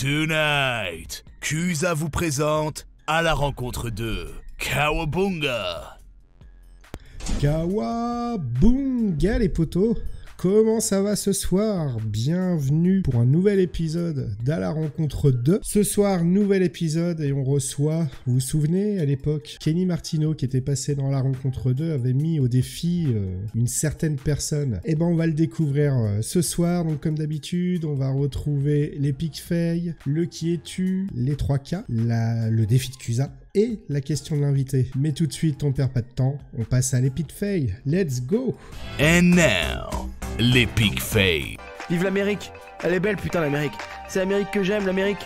Tonight, Kusa vous présente à la rencontre de Kawabunga. Kawabunga les potos, comment ça va ce soir? Bienvenue pour un nouvel épisode d'À la rencontre de. Ce soir, nouvel épisode et on reçoit, vous vous souvenez à l'époque, Kenny Martino qui était passé dans La rencontre 2 avait mis au défi une certaine personne. Et ben on va le découvrir ce soir, donc comme d'habitude, on va retrouver les Pic-Fail, le qui es-tu, les 3K, le défi de Kusa et la question de l'invité. Mais tout de suite, on perd pas de temps, on passe à les Pic-Fail. Let's go! And now, les Pic-Fail. Vive l'Amérique! Elle est belle, putain, l'Amérique. C'est l'Amérique que j'aime, l'Amérique.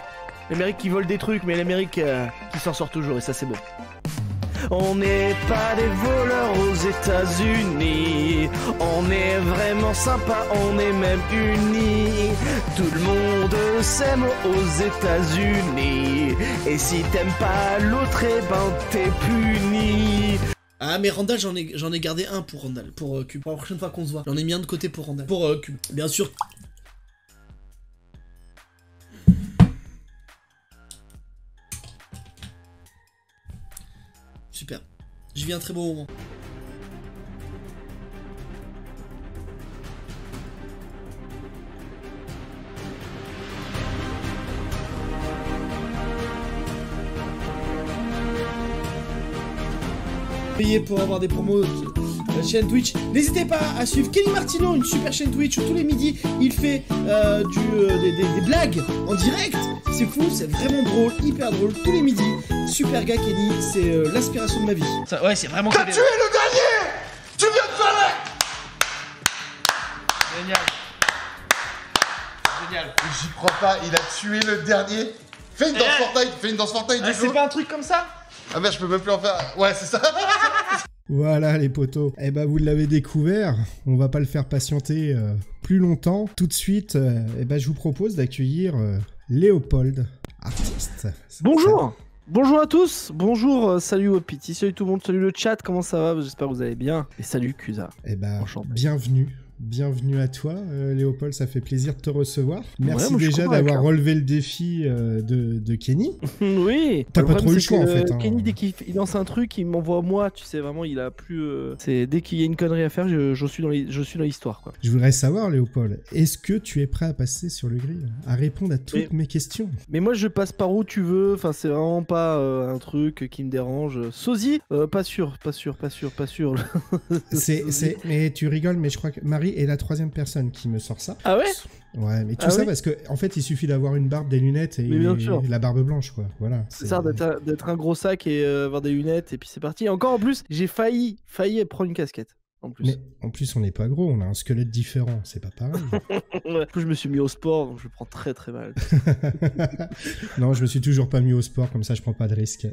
L'Amérique qui vole des trucs, mais l'Amérique qui s'en sort toujours, et ça, c'est beau. On n'est pas des voleurs aux États-Unis. On est vraiment sympa, on est même unis. Tout le monde s'aime aux États-Unis. Et si t'aimes pas l'autre, eh ben t'es puni. Ah mais Randall, j'en ai gardé un pour Randall, pour Cube, pour la prochaine fois qu'on se voit. J'en ai mis un de côté pour Randall, pour Cube, bien sûr. Super, je vis un très beau moment. Payez pour avoir des promos de la chaîne Twitch. N'hésitez pas à suivre Kenny Martino, une super chaîne Twitch où tous les midis il fait des blagues en direct. C'est fou, c'est vraiment drôle, hyper drôle, tous les midis. Super gars Kenny, c'est l'aspiration de ma vie. Ça, ouais, c'est vraiment... T'as tué le dernier! Tu viens de faire... Génial. Génial. J'y crois pas, il a tué le dernier. Fais une danse Fortnite, fais une danse Fortnite du coup. C'est pas un truc comme ça? Ah merde, je peux même plus en faire. Ouais, c'est ça. Voilà les potos, eh ben vous l'avez découvert, on va pas le faire patienter plus longtemps. Tout de suite, eh ben je vous propose d'accueillir Léopold, artiste. Bonjour. Bonjour à tous, bonjour, salut au petit, salut tout le monde, salut le chat, comment ça va? J'espère que vous allez bien. Et salut Kusa. Eh ben, Enchanté. bienvenue à toi Léopold, ça fait plaisir de te recevoir. Merci moi, déjà d'avoir relevé le défi de Kenny. Oui. T'as pas trop eu le choix en fait. Kenny, dès qu'il lance un truc, il m'envoie moi, tu sais, vraiment, il a plus... C'est dès qu'il y a une connerie à faire, je suis dans l'histoire, quoi. Je voudrais savoir Léopold, est-ce que tu es prêt à passer sur le grill, à répondre à toutes mes questions? Mais moi je passe par où tu veux, enfin c'est vraiment pas un truc qui me dérange. Sosie, pas sûr. Mais tu rigoles, mais je crois que Marie est la troisième personne qui me sort ça. Ah ouais? Ouais, mais tout ça parce que en fait il suffit d'avoir une barbe, des lunettes et la barbe blanche, quoi. Voilà. C'est ça, d'être un gros sac et avoir des lunettes et puis c'est parti. Et encore en plus, j'ai failli prendre une casquette. En plus. Mais en plus on n'est pas gros, on a un squelette différent, c'est pas pareil. En plus je me suis mis au sport, donc je prends très très mal. Non, je me suis toujours pas mis au sport, comme ça je prends pas de risque.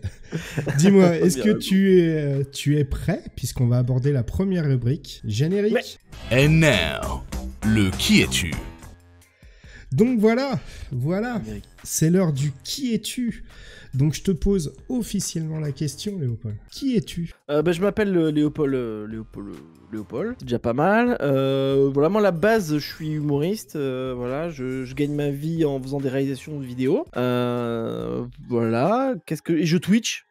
Dis-moi, est-ce que tu es prêt, puisqu'on va aborder la première rubrique, générique. And now, le qui es-tu? Donc voilà, c'est l'heure du qui es-tu. Donc je te pose officiellement la question, Léopold. Qui es-tu? Je m'appelle Léopold, c'est déjà pas mal. Voilà, moi à la base, je suis humoriste. Voilà, je gagne ma vie en faisant des réalisations de vidéos. Voilà, et je Twitch.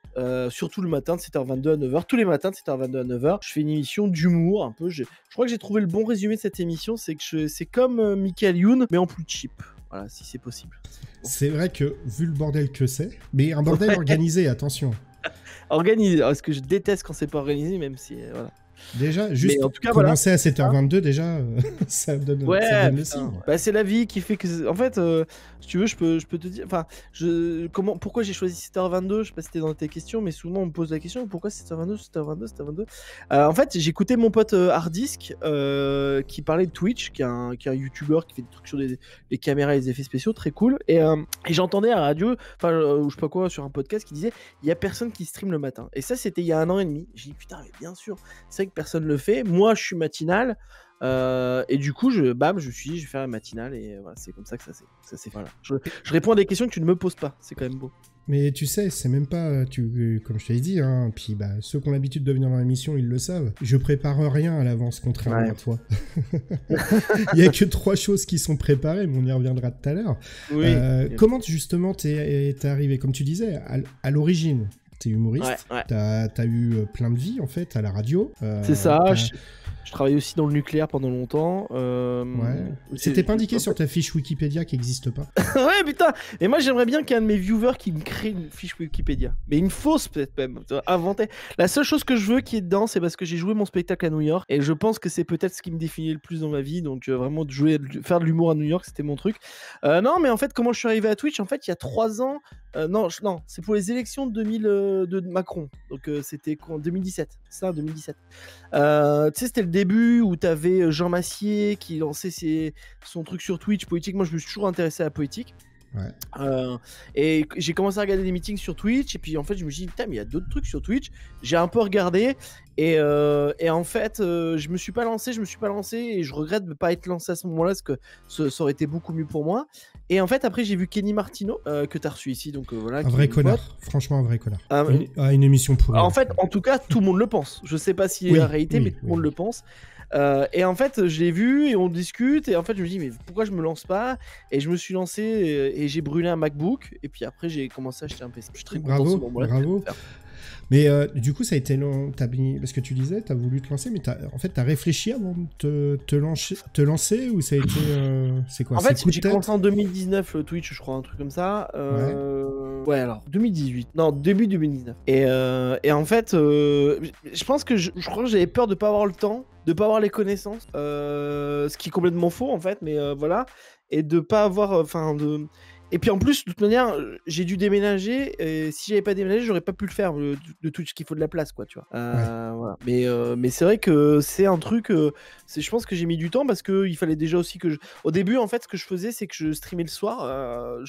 Surtout le matin de 7h22 à 9h. Tous les matins de 7h22 à 9h, je fais une émission d'humour un peu. Je crois que j'ai trouvé le bon résumé de cette émission, c'est que c'est comme Michael Youn, mais en plus cheap. Voilà, si c'est possible. C'est vrai que, vu le bordel que c'est, mais un bordel organisé, attention. Organisé, parce que je déteste quand c'est pas organisé, même si... voilà. Déjà, juste en tout cas, commencer à 7h22, déjà, ça donne le signe. Bah, c'est la vie qui fait que... En fait, si tu veux, je peux te dire... Enfin, pourquoi j'ai choisi 7h22? Je sais pas si c'était dans tes questions, mais souvent on me pose la question, pourquoi 7h22? En fait, j'ai écouté mon pote Hardisk, qui parlait de Twitch, qui est un youtubeur qui fait des trucs sur les caméras et les effets spéciaux, très cool. Et j'entendais à la radio, ou je sais pas quoi, sur un podcast qui disait, il y a personne qui stream le matin. Et ça, c'était il y a 1 an et demi. J'ai dit, putain, mais bien sûr, c'est vrai que personne le fait. Moi, je suis matinal. Et du coup, je vais faire la matinale et voilà, c'est comme ça que ça c'est voilà. Je réponds à des questions que tu ne me poses pas, c'est quand même beau. Mais tu sais, c'est même pas, comme je t'ai dit, hein, puis bah, ceux qui ont l'habitude de venir dans l'émission, ils le savent. Je prépare rien à l'avance, contrairement à toi. Il y a que 3 choses qui sont préparées, mais on y reviendra tout à l'heure. Oui. Comment justement t'es arrivé, comme tu disais, à l'origine? T'es humoriste, ouais. T'as eu plein de vies en fait à la radio. C'est ça. Je travaillais aussi dans le nucléaire pendant longtemps. Ouais. C'était pas indiqué sur ta fiche Wikipédia qui n'existe pas. Ouais, putain. Et moi, j'aimerais bien qu'il y ait un de mes viewers qui me crée une fiche Wikipédia. Mais une fausse, peut-être même. Inventée. La seule chose que je veux qui est dedans, c'est parce que j'ai joué mon spectacle à New York. Et je pense que c'est peut-être ce qui me définit le plus dans ma vie. Donc, vraiment, faire de l'humour à New York, c'était mon truc. Non, mais en fait, comment je suis arrivé à Twitch? En fait, il y a 3 ans. Non, c'est pour les élections de Macron. Donc, c'était en 2017. C'est ça, 2017. Tu sais, c'était le début où t'avais Jean Massier qui lançait son truc sur Twitch politique. Moi, je me suis toujours intéressé à la politique. Ouais. Et j'ai commencé à regarder des meetings sur Twitch. Et puis, en fait, je me suis dit, putain, mais il y a d'autres trucs sur Twitch. J'ai un peu regardé. Et en fait, je me suis pas lancé. Et je regrette de ne pas être lancé à ce moment-là parce que ça aurait été beaucoup mieux pour moi. Et en fait, après, j'ai vu Kenny Martino que tu as reçu ici. Donc, voilà, un vrai connard. Franchement, un vrai connard. Une émission pour. En fait, en tout cas, tout le monde le pense. Je sais pas si c'est la réalité, mais tout le monde le pense. Et en fait, je l'ai vu et on discute. Et en fait, je me dis, mais pourquoi je me lance pas? Et je me suis lancé et j'ai brûlé un MacBook. Et puis après, j'ai commencé à acheter un PC. Je suis très content. Bravo. Mais du coup, ça a été long. Parce que tu disais, tu as voulu te lancer, mais t'as réfléchi avant de te lancer ou ça a été. C'est quoi? En fait, j'ai commencé en 2019 le Twitch, je crois, un truc comme ça. Ouais, alors 2018. Non, début 2019. Et en fait, je pense que je crois que j'avais peur de pas avoir le temps, de pas avoir les connaissances. Ce qui est complètement faux en fait, mais voilà. Et de pas avoir. Et puis en plus, de toute manière, j'ai dû déménager. Et si j'avais pas déménagé, j'aurais pas pu le faire, le Twitch, qu'il faut de la place, quoi, tu vois. Voilà. Mais c'est vrai que c'est un truc. Je pense que j'ai mis du temps parce qu'il fallait déjà aussi que. Au début, en fait, ce que je faisais, c'est que je streamais le soir.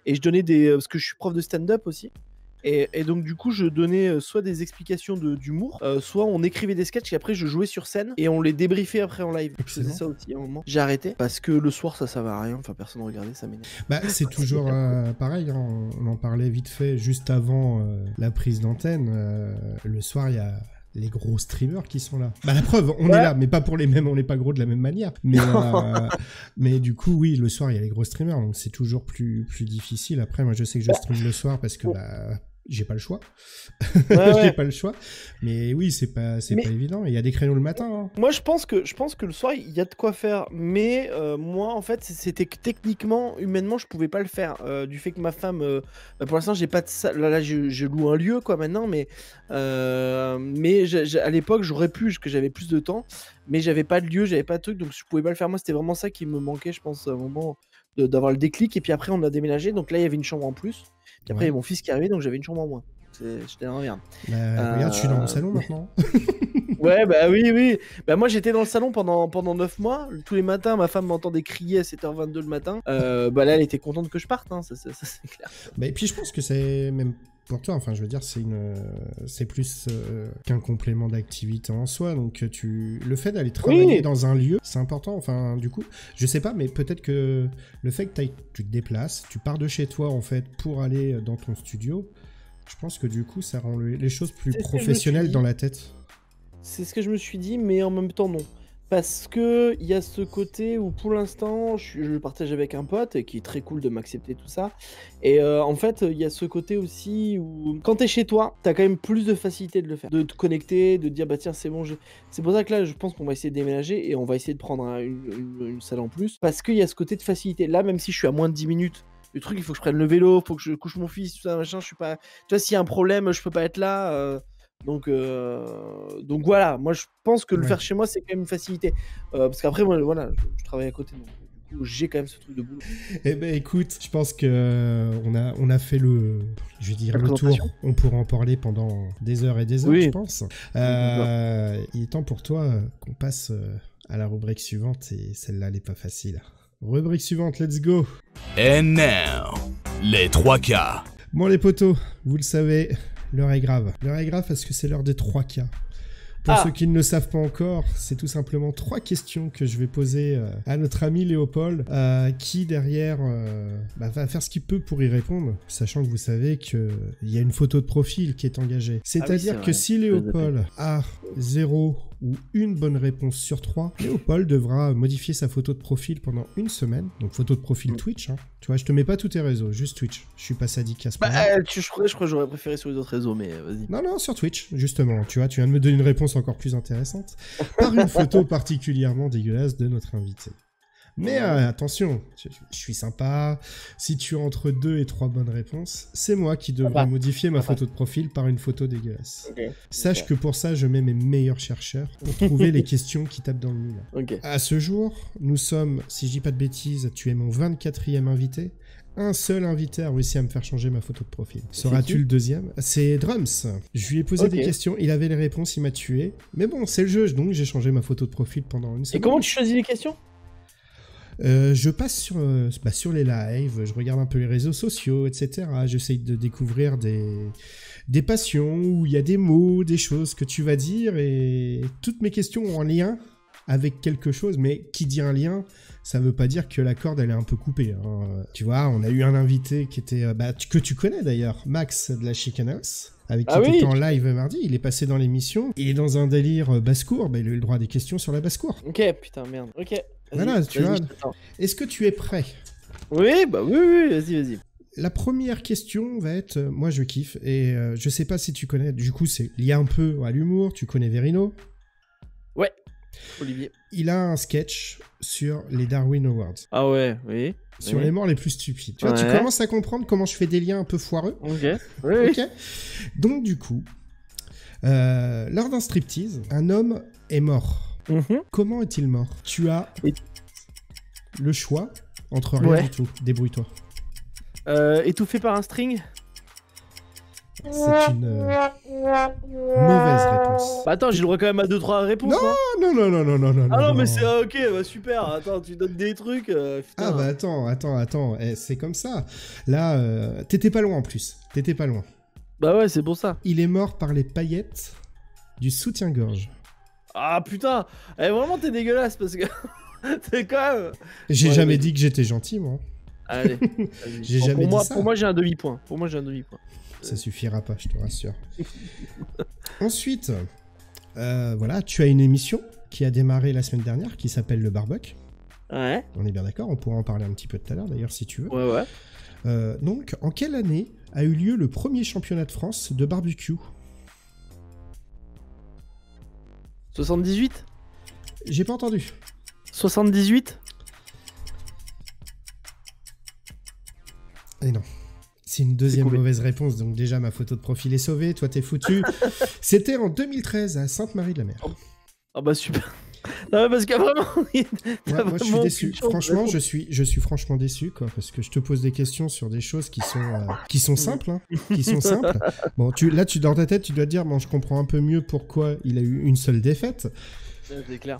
Et je donnais parce que je suis prof de stand-up aussi. Et donc du coup je donnais soit des explications d'humour, soit on écrivait des sketchs et après je jouais sur scène et on les débriefait après en live. Je faisais ça aussi à un moment. J'ai arrêté parce que le soir ça servait à rien, enfin personne ne regardait, ça m'énerve. Bah c'est toujours pareil, hein. On en parlait vite fait juste avant la prise d'antenne. Le soir il y a les gros streamers qui sont là. Bah la preuve, on est là, mais pas pour les mêmes, on n'est pas gros de la même manière. Mais du coup, oui, le soir, il y a les gros streamers, donc c'est toujours plus difficile. Après, moi, je sais que je stream le soir parce que j'ai pas le choix. J'ai pas le choix. Mais oui, c'est pas évident. Il y a des créneaux le matin. Hein. Moi, je pense que le soir, il y a de quoi faire. Mais moi, en fait, c'était que techniquement, humainement, je pouvais pas le faire. Du fait que ma femme, pour l'instant, j'ai pas de salle. Là, je loue un lieu, quoi, maintenant. Mais à l'époque, j'aurais pu, parce que j'avais plus de temps. Mais j'avais pas de lieu, j'avais pas de truc. Donc, je pouvais pas le faire. Moi, c'était vraiment ça qui me manquait, je pense, à un moment, d'avoir le déclic. Et puis après, on a déménagé. Donc là, il y avait une chambre en plus. Puis après, il y a mon fils qui est arrivé, donc j'avais une chambre en moins. J'étais dans la merde. Regarde, je suis dans mon salon maintenant. Ouais, bah oui. Bah moi, j'étais dans le salon pendant 9 mois. Tous les matins, ma femme m'entendait crier à 7h22 le matin. Bah là, elle était contente que je parte, hein, ça c'est clair. Bah, et puis, je pense que c'est même pour toi, enfin, je veux dire, c'est plus qu'un complément d'activité en soi. Donc, le fait d'aller travailler dans un lieu, c'est important. Enfin, du coup, je sais pas, mais peut-être que le fait que tu te déplaces, tu pars de chez toi, en fait, pour aller dans ton studio, je pense que du coup, ça rend les choses plus professionnelles dans la tête. C'est ce que je me suis dit, mais en même temps, non. Parce que il y a ce côté où pour l'instant je le partage avec un pote qui est très cool de m'accepter tout ça et en fait il y a ce côté aussi où quand t'es chez toi t'as quand même plus de facilité de le faire, de te connecter, de te dire bah tiens c'est bon, c'est pour ça que là je pense qu'on va essayer de déménager et on va essayer de prendre une salle en plus parce qu'il y a ce côté de facilité là, même si je suis à moins de 10 minutes le truc il faut que je prenne le vélo, faut que je couche mon fils, tout ça machin, je suis pas, tu vois, s'il y a un problème je peux pas être là donc voilà, moi je pense que le faire chez moi c'est quand même une facilité parce qu'après moi voilà je travaille à côté donc du coup j'ai quand même ce truc de boulot. Eh ben écoute, je pense que on a fait le tour. On pourra en parler pendant des heures et des heures, je pense. Il est temps pour toi qu'on passe à la rubrique suivante et celle-là elle est pas facile. Rubrique suivante, let's go. And now, les 3K. Bon les potos, vous le savez. L'heure est grave. L'heure est grave parce que c'est l'heure des 3 cas. Pour ceux qui ne le savent pas encore, c'est tout simplement 3 questions que je vais poser à notre ami Léopold, qui derrière va faire ce qu'il peut pour y répondre, sachant que vous savez qu'il y a une photo de profil qui est engagée. C'est-à-dire que si Léopold a 0 ou une bonne réponse sur 3, Léopold devra modifier sa photo de profil pendant une semaine. Donc photo de profil Twitch, hein. Tu vois, je te mets pas tous tes réseaux, juste Twitch. Je suis pas sadique à ce point-là. Je crois que j'aurais préféré sur les autres réseaux, mais vas-y. Non, sur Twitch, justement. Tu vois, tu viens de me donner une réponse encore plus intéressante. Par une photo particulièrement dégueulasse de notre invité. Mais attention, je suis sympa. Si tu as entre 2 et 3 bonnes réponses, c'est moi qui devrais modifier ma photo de profil par une photo dégueulasse. Sache que pour ça, je mets mes meilleurs chercheurs pour trouver les questions qui tapent dans le mille. À ce jour, nous sommes, si je dis pas de bêtises, tu es mon 24e invité. Un seul invité a réussi à me faire changer ma photo de profil. Seras-tu le deuxième? C'est Drums. Je lui ai posé des questions, il avait les réponses, il m'a tué. Mais bon, c'est le jeu, donc j'ai changé ma photo de profil pendant une semaine. Et comment tu choisis les questions? Je passe sur les lives, je regarde un peu les réseaux sociaux, etc. J'essaye de découvrir des passions où il y a des mots, des choses que tu vas dire, et toutes mes questions ont un lien avec quelque chose, mais qui dit un lien, ça veut pas dire que la corde elle est un peu coupée. Hein. Tu vois, on a eu un invité qui était que tu connais d'ailleurs, Max de la Chicken House, avec qui tu étais en live mardi. Il est passé dans l'émission, il est dans un délire basse-cour, il a eu le droit à des questions sur la basse-cour. Ok, putain, merde. Ok. Voilà, tu vois. Est-ce que tu es prêt? Oui, oui, vas-y. La première question va être, moi je kiffe, et je sais pas si tu connais, du coup c'est lié un peu à l'humour, tu connais Verino? Ouais, Olivier. Il a un sketch sur les Darwin Awards. Ah ouais, oui. Sur les morts les plus stupides. Tu vois, tu commences à comprendre comment je fais des liens un peu foireux. Ok. Donc du coup, lors d'un striptease, un homme est mort. Comment est-il mort? Tu as le choix entre rien du tout. Débrouille-toi. Étouffé par un string? C'est une mauvaise réponse. Bah attends, j'ai le droit quand même à 2-3 réponses. Non. Ah non, mais c'est ok, super. Attends, tu donnes des trucs. Putain. Ah bah attends. C'est comme ça. Là, t'étais pas loin en plus. T'étais pas loin. Bah ouais, c'est pour ça. Il est mort par les paillettes du soutien-gorge. Ah putain, vraiment t'es dégueulasse parce que t'es quand même... J'ai jamais dit que j'étais gentil, moi. Allez. J'ai jamais dit ça. Pour moi j'ai un demi-point. Ça suffira pas, je te rassure. Ensuite, voilà, tu as une émission qui a démarré la semaine dernière qui s'appelle Le Barbuck. Ouais. On est bien d'accord, on pourra en parler un petit peu tout à l'heure d'ailleurs si tu veux. Ouais. Donc, en quelle année a eu lieu le premier championnat de France de barbecue? 78? J'ai pas entendu. 78? Et non. C'est une deuxième mauvaise réponse, donc déjà ma photo de profil est sauvée, toi t'es foutu. C'était en 2013 à Sainte-Marie-de-la-Mer. Ah bah super. Non, parce que vraiment... moi je suis déçu. Franchement, je suis franchement déçu, quoi, parce que je te pose des questions sur des choses qui sont simples, hein, qui sont simples. Bon, là, dans ta tête, tu dois te dire, bon, je comprends un peu mieux pourquoi il a eu une seule défaite. C'est clair.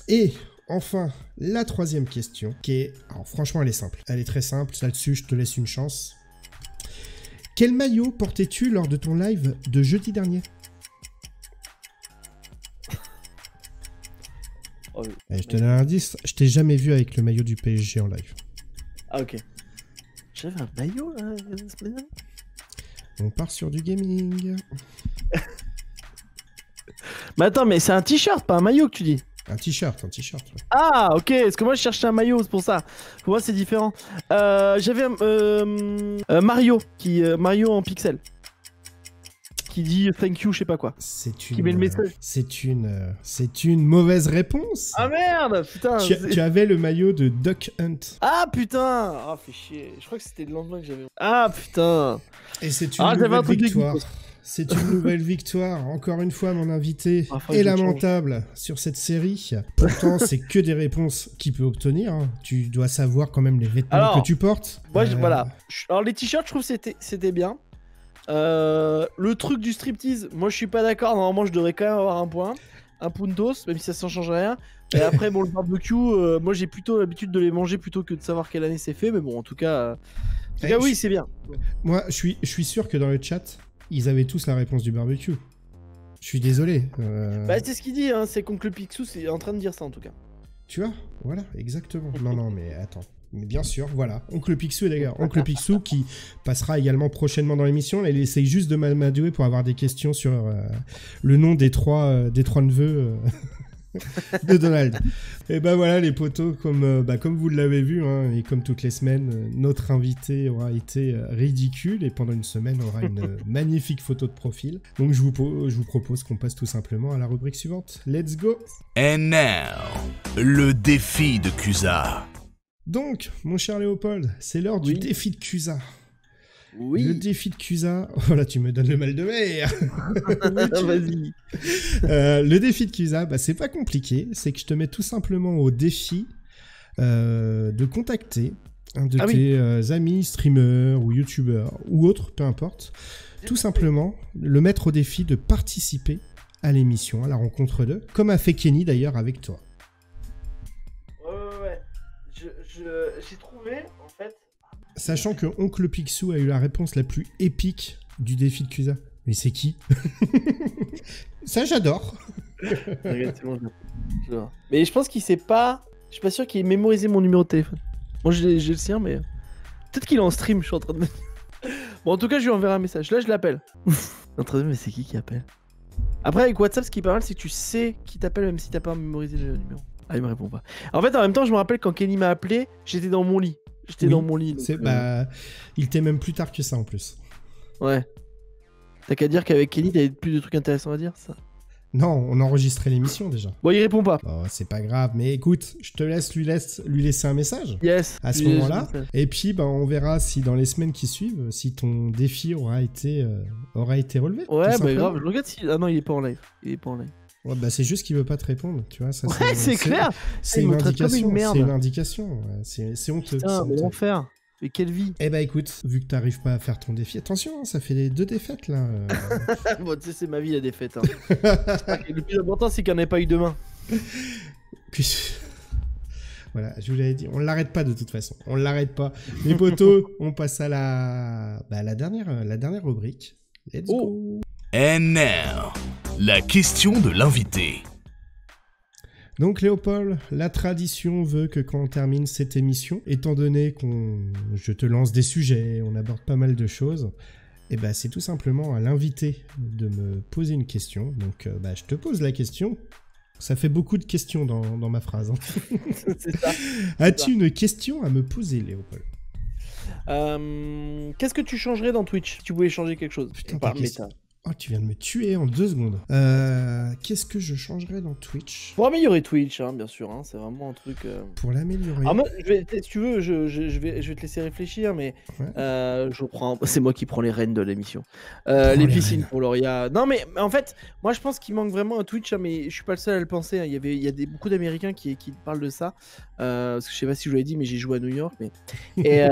Et enfin, la troisième question, qui est, alors franchement, elle est simple. Elle est très simple. Là-dessus, je te laisse une chance. Quel maillot portais-tu lors de ton live de jeudi dernier? Je te donne un indice, je t'ai jamais vu avec le maillot du PSG en live. Ah ok. J'avais un maillot là. On part sur du gaming. Mais attends, mais c'est un t-shirt, pas un maillot que tu dis? Un t-shirt. Ouais. Ah ok, parce que moi je cherchais un maillot, c'est pour ça. Pour moi c'est différent. J'avais Mario, Mario en pixel. Qui dit thank you, je sais pas quoi. Qui met le message. C'est une mauvaise réponse. Ah merde, putain. Tu avais le maillot de Duck Hunt. Ah putain. Ah fait chier. Je crois que c'était le lendemain que j'avais. Ah putain. Et c'est une nouvelle victoire. C'est une nouvelle victoire. Encore une fois, mon invité est lamentable sur cette série. Pourtant, c'est que des réponses qu'il peut obtenir. Hein. Tu dois savoir quand même les vêtements que tu portes. Moi, voilà. Alors les t-shirts, je trouve que c'était bien. Le truc du striptease, moi je suis pas d'accord. Normalement je devrais quand même avoir un point, un puntos, même si ça change rien. Et après bon, le barbecue, moi j'ai plutôt l'habitude de les manger plutôt que de savoir quelle année c'est fait. Mais bon, en tout cas oui, c'est bien. Moi je suis sûr que dans le chat ils avaient tous la réponse du barbecue. Je suis désolé. Bah, c'est ce qu'il dit, hein, c'est qu'Oncle Picsou c'est en train de dire ça en tout cas. Tu vois, voilà, exactement. Non, mais attends. Mais bien sûr, voilà. Oncle Picsou, d'ailleurs. Oncle Picsou qui passera également prochainement dans l'émission. Là, il essaye juste de m'amadouer pour avoir des questions sur le nom des trois neveux de Donald. Et ben voilà, les potos, comme vous l'avez vu, hein, et comme toutes les semaines, notre invité aura été ridicule et pendant une semaine aura une magnifique photo de profil. Donc je vous propose qu'on passe tout simplement à la rubrique suivante. Let's go! And now, le défi de Cusa. Donc, mon cher Léopold, c'est l'heure du défi de Cusa. Oui. Le défi de Cusa... Oh là, tu me donnes le mal de mer. Vas-y. Le défi de Cusa, c'est pas compliqué. C'est que je te mets tout simplement au défi de contacter un de tes amis, streamers ou youtubeurs ou autres, peu importe. Tout simplement, le mettre au défi de participer à l'émission, à la rencontre d'eux, comme a fait Kenny d'ailleurs avec toi. Ouais. J'ai trouvé, en fait... Sachant que Oncle Picsou a eu la réponse la plus épique du défi de Cusa. Mais c'est qui? Ça, j'adore. Mais je pense qu'il sait pas... Je suis pas sûr qu'il ait mémorisé mon numéro de téléphone. Moi, j'ai le sien, mais... Peut-être qu'il est en stream, je suis en train de... Bon, en tout cas, je lui enverrai un message. Là, je l'appelle. Mais c'est qui appelle? Après, avec WhatsApp, ce qui est pas mal, c'est que tu sais qui t'appelle, même si t'as pas mémorisé le numéro. Ah, il me répond pas. En fait, en même temps, je me rappelle quand Kenny m'a appelé, j'étais dans mon lit. Dans mon lit. Donc, il était même plus tard que ça en plus. Ouais. T'as qu'à dire qu'avec Kenny, t'avais plus de trucs intéressants à dire, ça? Non, on enregistrait l'émission déjà. Bon, il répond pas. Oh, c'est pas grave, mais écoute, je te laisse lui laisser un message. Yes. À ce moment-là. Et puis, on verra si dans les semaines qui suivent, si ton défi aura été relevé. Ouais, grave. Je regarde si. Ah non, il est pas en live. Ouais, c'est juste qu'il veut pas te répondre, tu vois. Ça, c'est clair. C'est une indication. C'est une indication. C'est honteux. Putain, mais l'enfer. Mais quelle vie. Eh bah écoute, vu que t'arrives pas à faire ton défi, attention, ça fait les 2 défaites là. Bon, tu sais, c'est ma vie la défaite. Hein. Le plus important, c'est qu'il n'y en ait pas eu demain. Voilà, je vous l'avais dit, on l'arrête pas de toute façon. On l'arrête pas. Les potos, on passe à la dernière rubrique. Let's go. And now, la question de l'invité. Donc Léopold, la tradition veut que quand on termine cette émission, étant donné je te lance des sujets, on aborde pas mal de choses, et c'est tout simplement à l'invité de me poser une question. Donc je te pose la question. Ça fait beaucoup de questions dans ma phrase. Hein. C'est ça. As-tu une question à me poser, Léopold? Qu'est-ce que tu changerais dans Twitch si tu pouvais changer quelque chose? Putain, Oh, tu viens de me tuer en 2 secondes. Qu'est-ce que je changerais dans Twitch? Pour améliorer Twitch, hein, bien sûr. Hein, c'est vraiment un truc... Pour l'améliorer. Alors moi, si tu veux, je vais te laisser réfléchir, mais c'est moi qui prends les rênes de l'émission. Les piscines pour Lauria. Non, mais en fait, moi, je pense qu'il manque vraiment un Twitch, hein, mais je suis pas le seul à le penser. Hein. Il y a beaucoup d'Américains qui parlent de ça. Parce que je sais pas si je vous l'ai dit, mais j'ai joué à New York. Et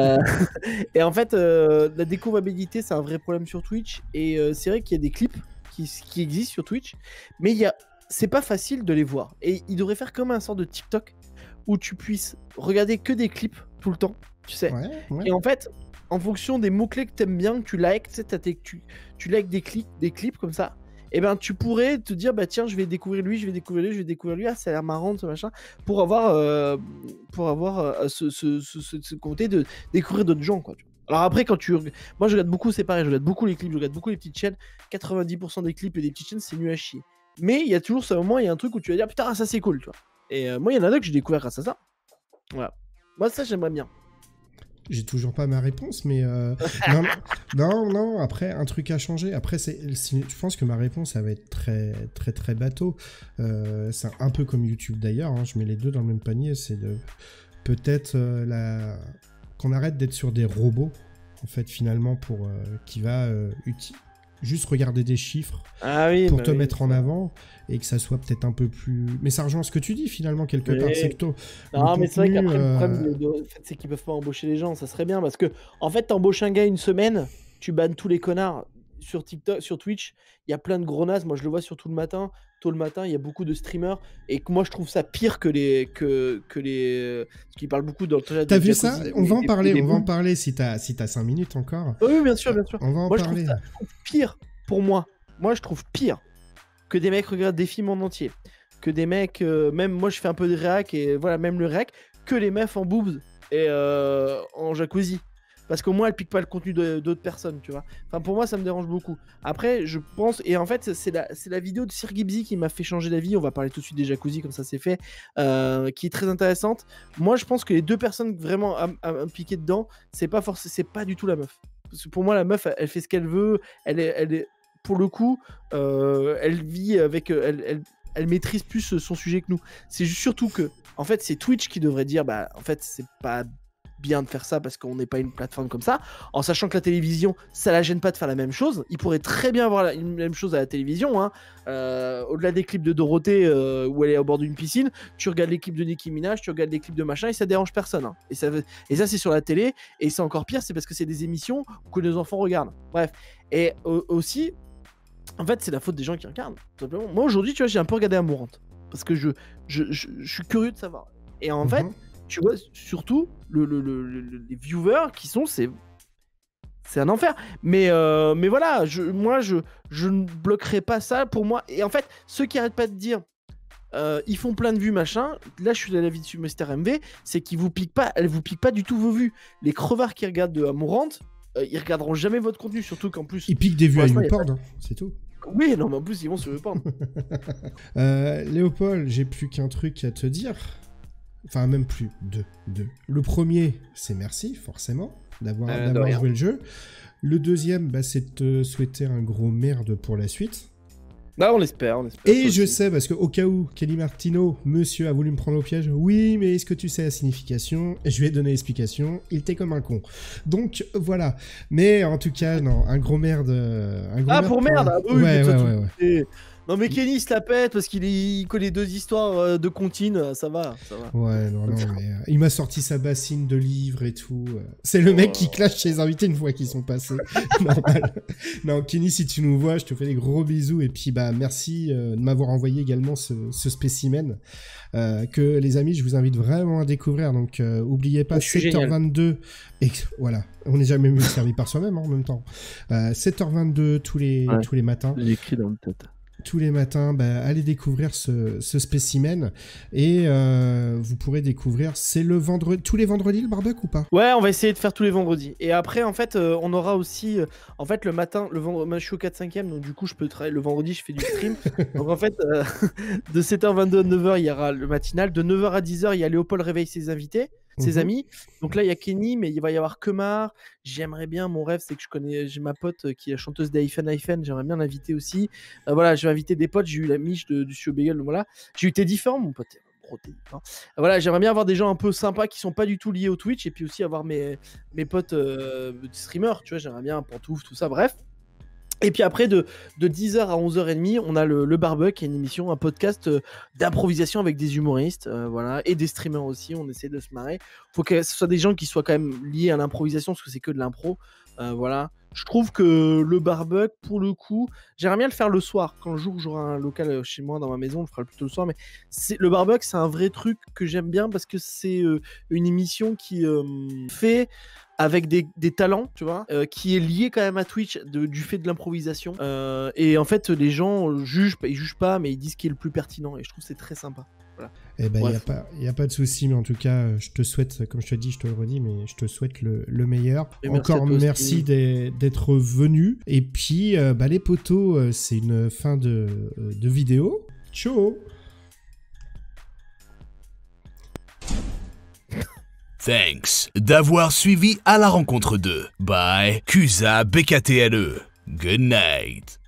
en fait, la découvrabilité, c'est un vrai problème sur Twitch. Et c'est vrai qu'il y a des clips qui existent sur Twitch, mais c'est pas facile de les voir. Et il devrait faire comme un sort de TikTok où tu puisses regarder que des clips tout le temps, tu sais. Ouais. Et en fait, en fonction des mots-clés que t'aimes bien, que tu likes, tu sais, tu likes des clips comme ça, et tu pourrais te dire, tiens, je vais découvrir lui, ah, ça a l'air marrant, ce machin, pour avoir ce côté de découvrir d'autres gens, quoi. Alors après, moi je regarde beaucoup, c'est pareil, je regarde beaucoup les clips, je regarde beaucoup les petites chaînes. 90% des clips et des petites chaînes, c'est nul à chier. Mais il y a toujours ce moment, il y a un truc où tu vas dire, putain, ça c'est cool, tu vois. Et moi, il y en a deux que j'ai découvert grâce à ça. Voilà. Moi, ça, j'aimerais bien. J'ai toujours pas ma réponse, mais non, après, un truc à changer. Après, je pense que ma réponse, ça va être très, très, très bateau. C'est un peu comme YouTube d'ailleurs, hein, je mets les deux dans le même panier, c'est peut-être qu'on arrête d'être sur des robots, en fait, finalement, qui va juste regarder des chiffres pour te mettre en avant, et que ça soit peut-être un peu plus... Mais ça rejoint ce que tu dis, finalement, quelque part. C'est que non, mais c'est vrai qu'après, le problème, c'est qu'ils peuvent pas embaucher les gens, ça serait bien, parce que, en fait, t'embauches un gars une semaine, tu bannes tous les connards. Sur TikTok, sur Twitch, il y a plein de gros nazes. Moi, je le vois surtout le matin. Tôt le matin, il y a beaucoup de streamers. Et que moi, je trouve ça pire que les... Parce qu'ils parlent beaucoup dans le chat. T'as vu ça? On va en parler si t'as 5 minutes encore. Oui, bien sûr. On va en moi, parler. Je trouve pire pour moi. Moi, je trouve pire que des mecs regardent des films en entier, que des mecs, même moi je fais un peu de réac et voilà, même le réac, que les meufs en boobs et en jacuzzi. Parce qu'au moins, elles piquent pas le contenu d'autres personnes, tu vois. Enfin, pour moi, ça me dérange beaucoup. Après, je pense... Et en fait, c'est la vidéo de Sir Gibbsy qui m'a fait changer d'avis. On va parler tout de suite des jacuzzi, comme ça c'est fait. Qui est très intéressante. Moi, je pense que les deux personnes vraiment impliquées dedans, c'est pas du tout la meuf. Parce que pour moi, la meuf, elle fait ce qu'elle veut. Elle est pour le coup, elle vit avec... Elle maîtrise plus son sujet que nous. C'est surtout que, en fait, c'est Twitch qui devrait dire, bah, en fait, c'est pas... bien de faire ça parce qu'on n'est pas une plateforme comme ça, en sachant que la télévision, ça la gêne pas de faire la même chose. Il pourrait très bien avoir la même chose à la télévision, hein. Au-delà des clips de Dorothée où elle est au bord d'une piscine, tu regardes les clips de Nicki Minaj, tu regardes les clips de machin et ça dérange personne, hein. Et ça c'est sur la télé, et c'est encore pire, c'est parce que c'est des émissions que nos enfants regardent. Bref, et aussi en fait c'est la faute des gens qui regardent, tout simplement. Moi aujourd'hui, tu vois, j'ai un peu regardé Amourante parce que je suis curieux de savoir, et en fait tu vois, surtout, les viewers qui sont, c'est un enfer. Mais voilà, moi, je ne bloquerai pas ça pour moi. Et en fait, ceux qui arrêtent pas de dire, ils font plein de vues, machin, là, je suis de l'avis de Mister MV, c'est qu'ils vous piquent pas, elles vous piquent pas du tout vos vues. Les crevards qui regardent de Amourante, ils regarderont jamais votre contenu, surtout qu'en plus... Ils piquent des vues à YouPorn, hein, c'est tout. Oui, non, mais en plus, ils vont sur YouPorn. Léopold, j'ai plus qu'un truc à te dire. Enfin, même plus, deux. Le premier, c'est merci, forcément, d'avoir joué le jeu. Le deuxième, bah, c'est de te souhaiter un gros merde pour la suite. Bah, on l'espère. Et je sais, parce qu'au cas où Kelly Martino, monsieur, a voulu me prendre au piège, oui, mais est-ce que tu sais la signification? Je lui ai donné l'explication, il était comme un con. Donc, voilà. Mais en tout cas, non, un gros merde. Pour merde. Oui, ouais. Non mais Kenny se la pète parce qu'il connaît deux histoires de comptines, ça va. Ouais, non, mais il m'a sorti sa bassine de livres et tout. C'est le mec qui clash chez les invités une fois qu'ils sont passés. Normal. Non, Kenny, si tu nous vois, je te fais des gros bisous. Et puis, bah, merci de m'avoir envoyé également ce spécimen que, les amis, je vous invite vraiment à découvrir. Donc, oubliez pas, 7h22. Et voilà, on n'est jamais mieux servi par soi-même, hein, en même temps. 7h22 tous les matins. J'ai écrit dans le tête. Tous les matins, bah, allez découvrir ce spécimen et vous pourrez découvrir, c'est tous les vendredis le barbecue ou pas? Ouais, on va essayer de faire tous les vendredis. Et après, en fait, on aura aussi, en fait, le matin, je suis au 4-5e, donc du coup, je peux travailler le vendredi, je fais du stream. Donc en fait, de 7h22 à 9h, il y aura le matinal. De 9h à 10h, il y a Léopold réveille ses invités. Ses amis. Donc là, il y a Kenny, mais il va y avoir Kemar. J'aimerais bien, mon rêve, c'est que j'ai ma pote qui est chanteuse d'Aifen. J'aimerais bien l'inviter aussi. Voilà, je vais inviter des potes. J'ai eu la miche du Studio Bagel. Voilà. J'ai eu Teddy Form, mon pote. Voilà, j'aimerais bien avoir des gens un peu sympas qui sont pas du tout liés au Twitch. Et puis aussi avoir mes potes streamers. Tu vois, j'aimerais bien Pantouf, tout ça. Bref. Et puis après, de 10h à 11h30, on a le Barbecue, qui est une émission, un podcast d'improvisation avec des humoristes, voilà, et des streamers aussi. On essaie de se marrer. Faut que ce soit des gens qui soient quand même liés à l'improvisation, parce que c'est que de l'impro. Voilà. Je trouve que le Barbecue, pour le coup, j'aimerais bien le faire le soir. Quand le jour où j'aurai un local chez moi, dans ma maison, on le fera plutôt le soir. Mais le Barbecue, c'est un vrai truc que j'aime bien parce que c'est une émission qui fait avec des talents, tu vois, qui est lié quand même à Twitch du fait de l'improvisation. Et en fait, les gens ils jugent pas, mais ils disent ce qui est le plus pertinent. Et je trouve que c'est très sympa. Voilà. Eh ben, il n'y a pas de souci, mais en tout cas, je te souhaite, comme je te dis, je te le redis, mais je te souhaite le meilleur. Et encore merci d'être venu. Et puis, les potos, c'est une fin de vidéo. Ciao. Thanks d'avoir suivi À la rencontre 2 by Cusa BKTLE. Good night.